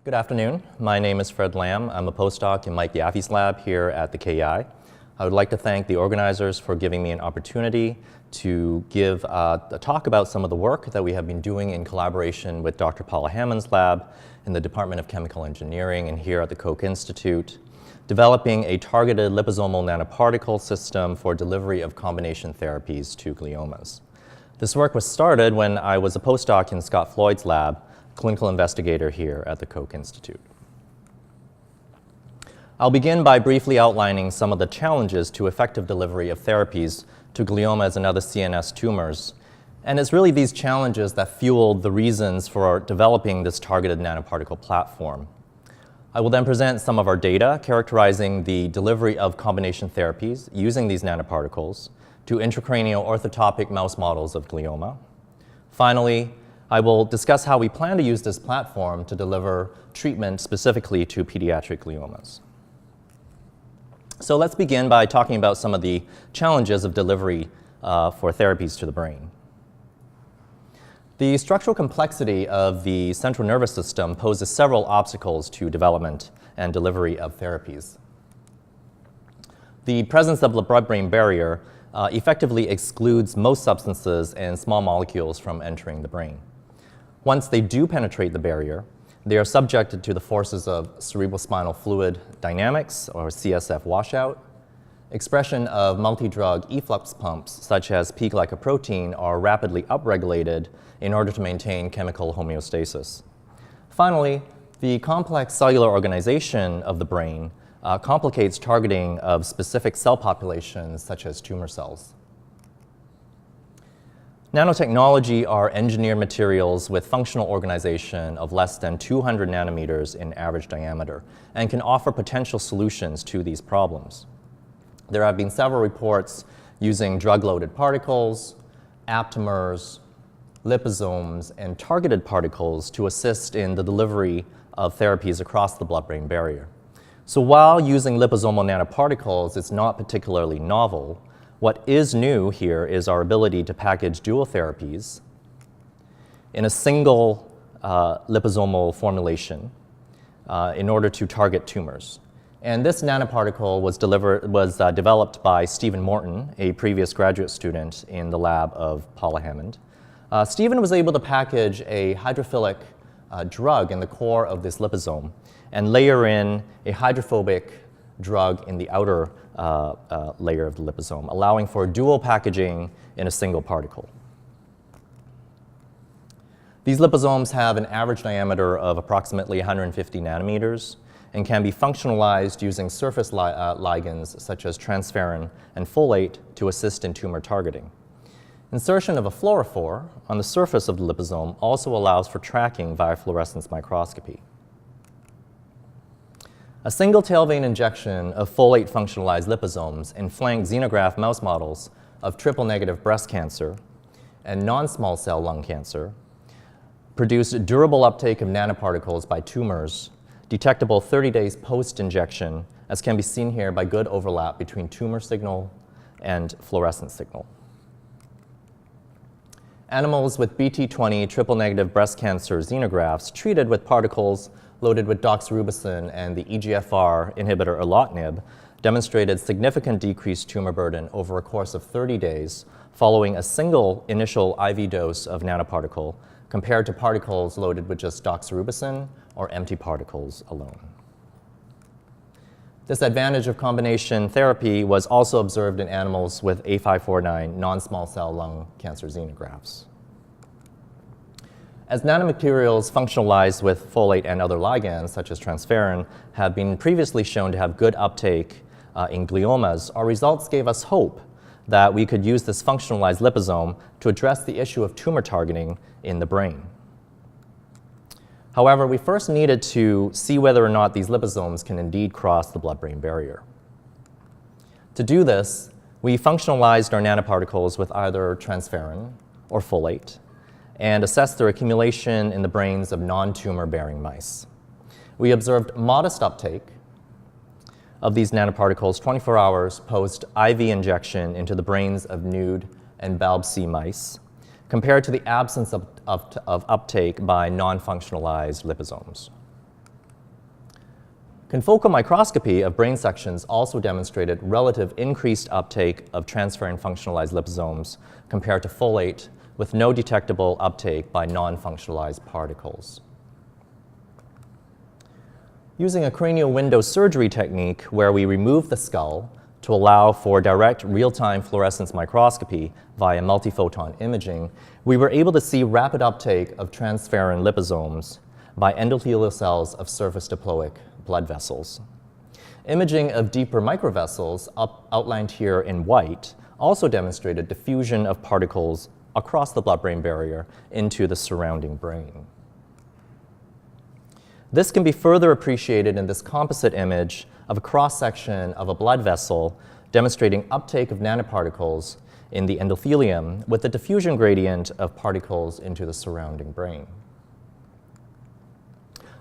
Good afternoon. My name is Fred Lamb. I'm a postdoc in Mike Yaffe's lab here at the KI. I would like to thank the organizers for giving me an opportunity to give a talk about some of the work that we have been doing in collaboration with Dr. Paula Hammond's lab in the Department of Chemical Engineering and here at the Koch Institute, developing a targeted liposomal nanoparticle system for delivery of combination therapies to gliomas. This work was started when I was a postdoc in Scott Floyd's lab, clinical investigator here at the Koch Institute. I'll begin by briefly outlining some of the challenges to effective delivery of therapies to gliomas and other CNS tumors. And it's really these challenges that fueled the reasons for developing this targeted nanoparticle platform. I will then present some of our data characterizing the delivery of combination therapies using these nanoparticles to intracranial orthotopic mouse models of glioma. Finally, I will discuss how we plan to use this platform to deliver treatment specifically to pediatric gliomas. So let's begin by talking about some of the challenges of delivery for therapies to the brain. The structural complexity of the central nervous system poses several obstacles to development and delivery of therapies. The presence of the blood-brain barrier effectively excludes most substances and small molecules from entering the brain. Once they do penetrate the barrier, they are subjected to the forces of cerebrospinal fluid dynamics, or CSF washout. Expression of multi-drug efflux pumps, such as P-glycoprotein, are rapidly upregulated in order to maintain chemical homeostasis. Finally, the complex cellular organization of the brain complicates targeting of specific cell populations, such as tumor cells. Nanotechnology are engineered materials with functional organization of less than 200 nanometers in average diameter and can offer potential solutions to these problems. There have been several reports using drug-loaded particles, aptamers, liposomes, and targeted particles to assist in the delivery of therapies across the blood-brain barrier. So while using liposomal nanoparticles is not particularly novel, what is new here is our ability to package dual therapies in a single liposomal formulation in order to target tumors. And this nanoparticle was developed by Stephen Morton, a previous graduate student in the lab of Paula Hammond. Stephen was able to package a hydrophilic drug in the core of this liposome and layer in a hydrophobic drug in the outer layer of the liposome, allowing for dual packaging in a single particle. These liposomes have an average diameter of approximately 150 nanometers and can be functionalized using surface ligands such as transferrin and folate to assist in tumor targeting. Insertion of a fluorophore on the surface of the liposome also allows for tracking via fluorescence microscopy. A single tail vein injection of folate-functionalized liposomes in flank xenograft mouse models of triple-negative breast cancer and non-small cell lung cancer produced durable uptake of nanoparticles by tumors, detectable 30 days post-injection, as can be seen here by good overlap between tumor signal and fluorescent signal. Animals with BT20 triple-negative breast cancer xenografts treated with particles loaded with doxorubicin and the EGFR inhibitor erlotinib demonstrated significant decreased tumor burden over a course of 30 days following a single initial IV dose of nanoparticle compared to particles loaded with just doxorubicin or empty particles alone. This advantage of combination therapy was also observed in animals with A549 non-small cell lung cancer xenografts. As nanomaterials functionalized with folate and other ligands, such as transferrin, have been previously shown to have good uptake in gliomas, our results gave us hope that we could use this functionalized liposome to address the issue of tumor targeting in the brain. However, we first needed to see whether or not these liposomes can indeed cross the blood-brain barrier. To do this, we functionalized our nanoparticles with either transferrin or folate and assessed their accumulation in the brains of non-tumor-bearing mice. We observed modest uptake of these nanoparticles 24 hours post-IV injection into the brains of nude and BALB/C mice, compared to the absence of uptake by non-functionalized liposomes. Confocal microscopy of brain sections also demonstrated relative increased uptake of transferrin functionalized liposomes compared to folate, with no detectable uptake by non-functionalized particles. Using a cranial window surgery technique where we remove the skull to allow for direct real-time fluorescence microscopy via multiphoton imaging, we were able to see rapid uptake of transferrin liposomes by endothelial cells of surface diploic blood vessels. Imaging of deeper microvessels, outlined here in white, also demonstrated diffusion of particles across the blood-brain barrier into the surrounding brain. This can be further appreciated in this composite image of a cross-section of a blood vessel demonstrating uptake of nanoparticles in the endothelium with the diffusion gradient of particles into the surrounding brain.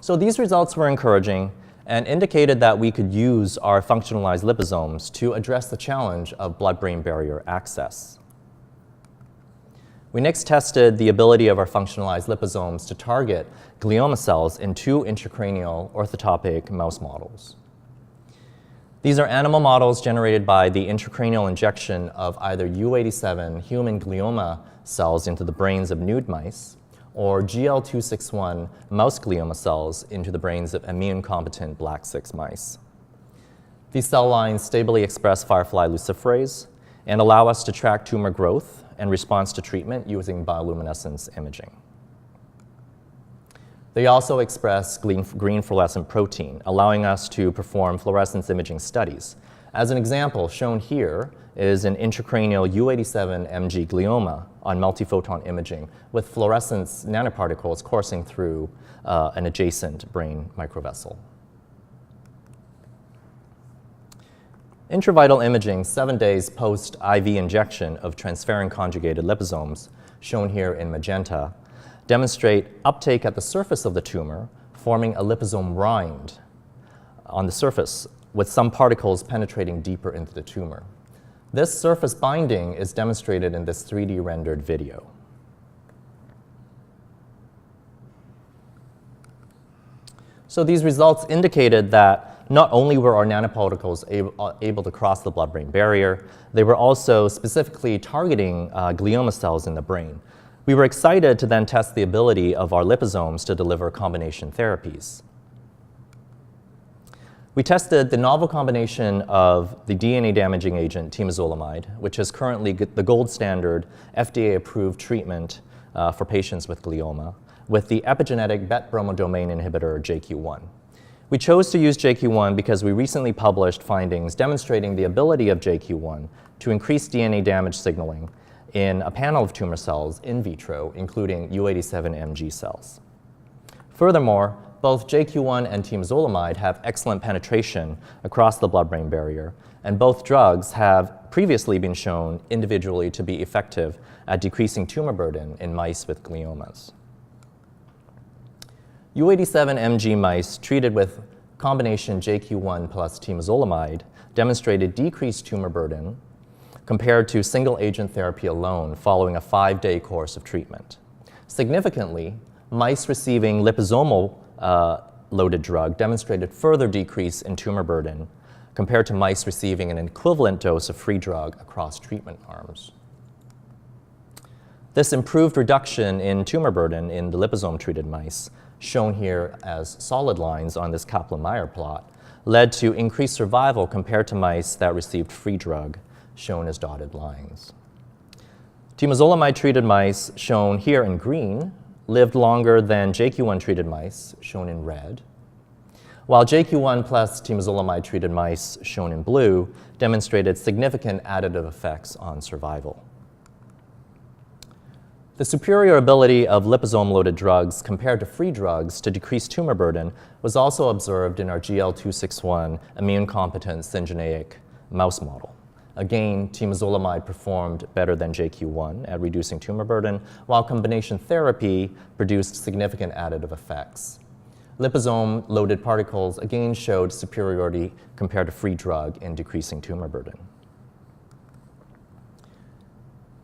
So these results were encouraging and indicated that we could use our functionalized liposomes to address the challenge of blood-brain barrier access. We next tested the ability of our functionalized liposomes to target glioma cells in 2 intracranial orthotopic mouse models. These are animal models generated by the intracranial injection of either U87 human glioma cells into the brains of nude mice, or GL261 mouse glioma cells into the brains of immune-competent black 6 mice. These cell lines stably express firefly luciferase and allow us to track tumor growth and response to treatment using bioluminescence imaging. They also express green fluorescent protein, allowing us to perform fluorescence imaging studies. As an example, shown here is an intracranial U87 Mg glioma on multiphoton imaging with fluorescence nanoparticles coursing through an adjacent brain microvessel. Intravital imaging 7 days post-IV injection of transferrin-conjugated liposomes, shown here in magenta, demonstrate uptake at the surface of the tumor, forming a liposome rind on the surface, with some particles penetrating deeper into the tumor. This surface binding is demonstrated in this 3D rendered video. So these results indicated that not only were our nanoparticles able to cross the blood-brain barrier, they were also specifically targeting glioma cells in the brain. We were excited to then test the ability of our liposomes to deliver combination therapies. We tested the novel combination of the DNA-damaging agent temozolomide, which is currently the gold standard FDA-approved treatment for patients with glioma, with the epigenetic BET bromodomain inhibitor JQ1. We chose to use JQ1 because we recently published findings demonstrating the ability of JQ1 to increase DNA damage signaling in a panel of tumor cells in vitro, including U87MG cells. Furthermore, both JQ1 and temozolomide have excellent penetration across the blood-brain barrier, and both drugs have previously been shown individually to be effective at decreasing tumor burden in mice with gliomas. U87MG mice treated with combination JQ1 plus temozolomide demonstrated decreased tumor burden compared to single-agent therapy alone following a 5-day course of treatment. Significantly, mice receiving liposomal loaded drug demonstrated further decrease in tumor burden compared to mice receiving an equivalent dose of free drug across treatment arms. This improved reduction in tumor burden in the liposome-treated mice, shown here as solid lines on this Kaplan-Meier plot, led to increased survival compared to mice that received free drug, shown as dotted lines. Temozolomide-treated mice, shown here in green, lived longer than JQ1-treated mice, shown in red, while JQ1 plus temozolomide-treated mice, shown in blue, demonstrated significant additive effects on survival. The superior ability of liposome-loaded drugs compared to free drugs to decrease tumor burden was also observed in our GL261 immune-competent syngeneic mouse model. Again, temozolomide performed better than JQ1 at reducing tumor burden, while combination therapy produced significant additive effects. Liposome-loaded particles again showed superiority compared to free drug in decreasing tumor burden.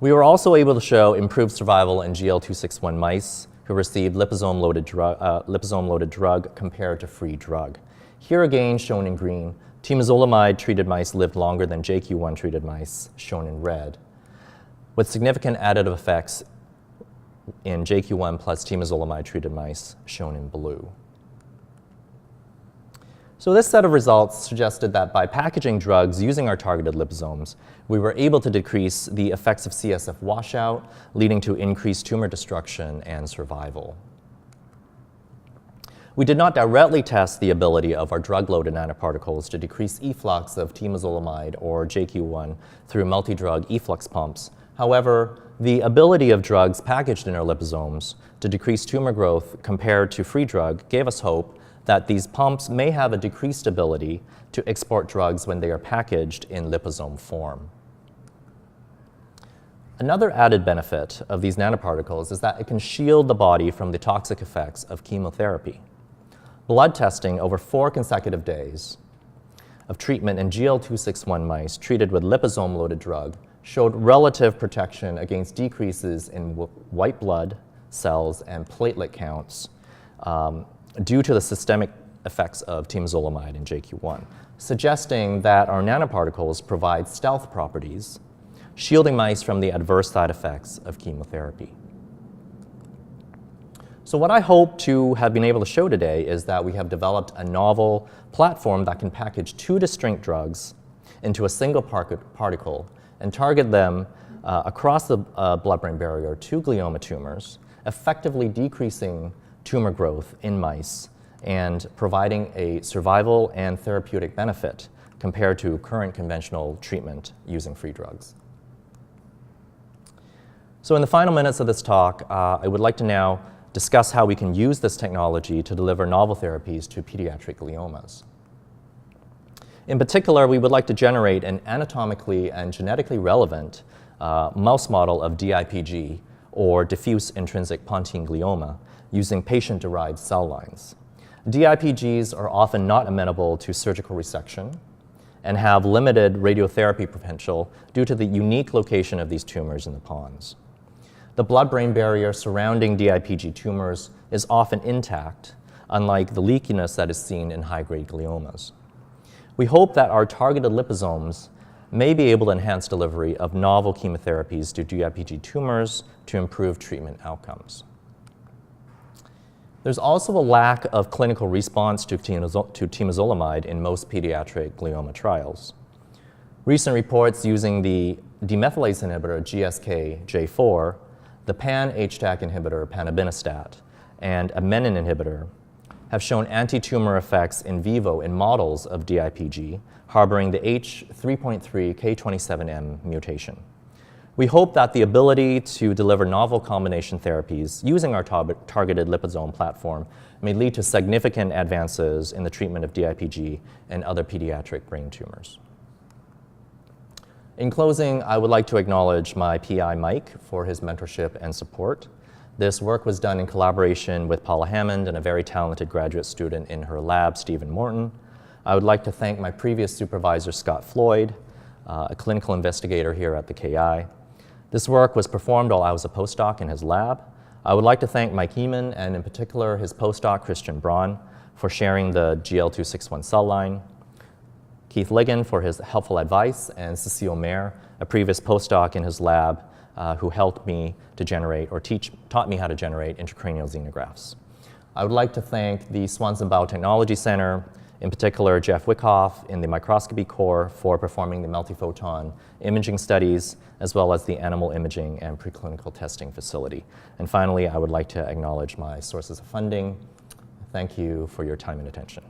We were also able to show improved survival in GL261 mice who received liposome-loaded drug compared to free drug. Here again, shown in green, temozolomide-treated mice lived longer than JQ1-treated mice, shown in red, with significant additive effects in JQ1 plus temozolomide-treated mice, shown in blue. So this set of results suggested that by packaging drugs using our targeted liposomes, we were able to decrease the effects of CSF washout, leading to increased tumor destruction and survival. We did not directly test the ability of our drug-loaded nanoparticles to decrease efflux of temozolomide or JQ1 through multi-drug efflux pumps. However, the ability of drugs packaged in our liposomes to decrease tumor growth compared to free drug gave us hope that these pumps may have a decreased ability to export drugs when they are packaged in liposome form. Another added benefit of these nanoparticles is that it can shield the body from the toxic effects of chemotherapy. Blood testing over 4 consecutive days of treatment in GL261 mice treated with liposome-loaded drug showed relative protection against decreases in white blood cells and platelet counts due to the systemic effects of temozolomide and JQ1, suggesting that our nanoparticles provide stealth properties, shielding mice from the adverse side effects of chemotherapy. So what I hope to have been able to show today is that we have developed a novel platform that can package 2 distinct drugs into a single particle and target them across the blood-brain barrier to glioma tumors, effectively decreasing tumor growth in mice and providing a survival and therapeutic benefit compared to current conventional treatment using free drugs. So in the final minutes of this talk, I would like to now discuss how we can use this technology to deliver novel therapies to pediatric gliomas. In particular, we would like to generate an anatomically and genetically relevant mouse model of DIPG, or diffuse intrinsic pontine glioma, using patient-derived cell lines. DIPGs are often not amenable to surgical resection and have limited radiotherapy potential due to the unique location of these tumors in the pons. The blood-brain barrier surrounding DIPG tumors is often intact, unlike the leakiness that is seen in high-grade gliomas. We hope that our targeted liposomes may be able to enhance delivery of novel chemotherapies to DIPG tumors to improve treatment outcomes. There's also a lack of clinical response to temozolomide in most pediatric glioma trials. Recent reports using the demethylase inhibitor GSK-J4, the pan-HDAC inhibitor panabinostat, and a menin inhibitor have shown anti-tumor effects in vivo in models of DIPG harboring the H3.3 K27M mutation. We hope that the ability to deliver novel combination therapies using our targeted liposome platform may lead to significant advances in the treatment of DIPG and other pediatric brain tumors. In closing, I would like to acknowledge my PI, Mike, for his mentorship and support. This work was done in collaboration with Paula Hammond and a very talented graduate student in her lab, Stephen Morton. I would like to thank my previous supervisor, Scott Floyd, a clinical investigator here at the KI. This work was performed while I was a postdoc in his lab. I would like to thank Mike Heeman, and in particular his postdoc, Christian Braun, for sharing the GL261 cell line, Keith Ligon for his helpful advice, and Cecile Mayer, a previous postdoc in his lab who helped me to generate, or taught me how to generate intracranial xenografts. I would like to thank the Swanson Biotechnology Center, in particular Jeff Wyckoff in the microscopy core for performing the multiphoton imaging studies, as well as the animal imaging and preclinical testing facility. And finally, I would like to acknowledge my sources of funding. Thank you for your time and attention.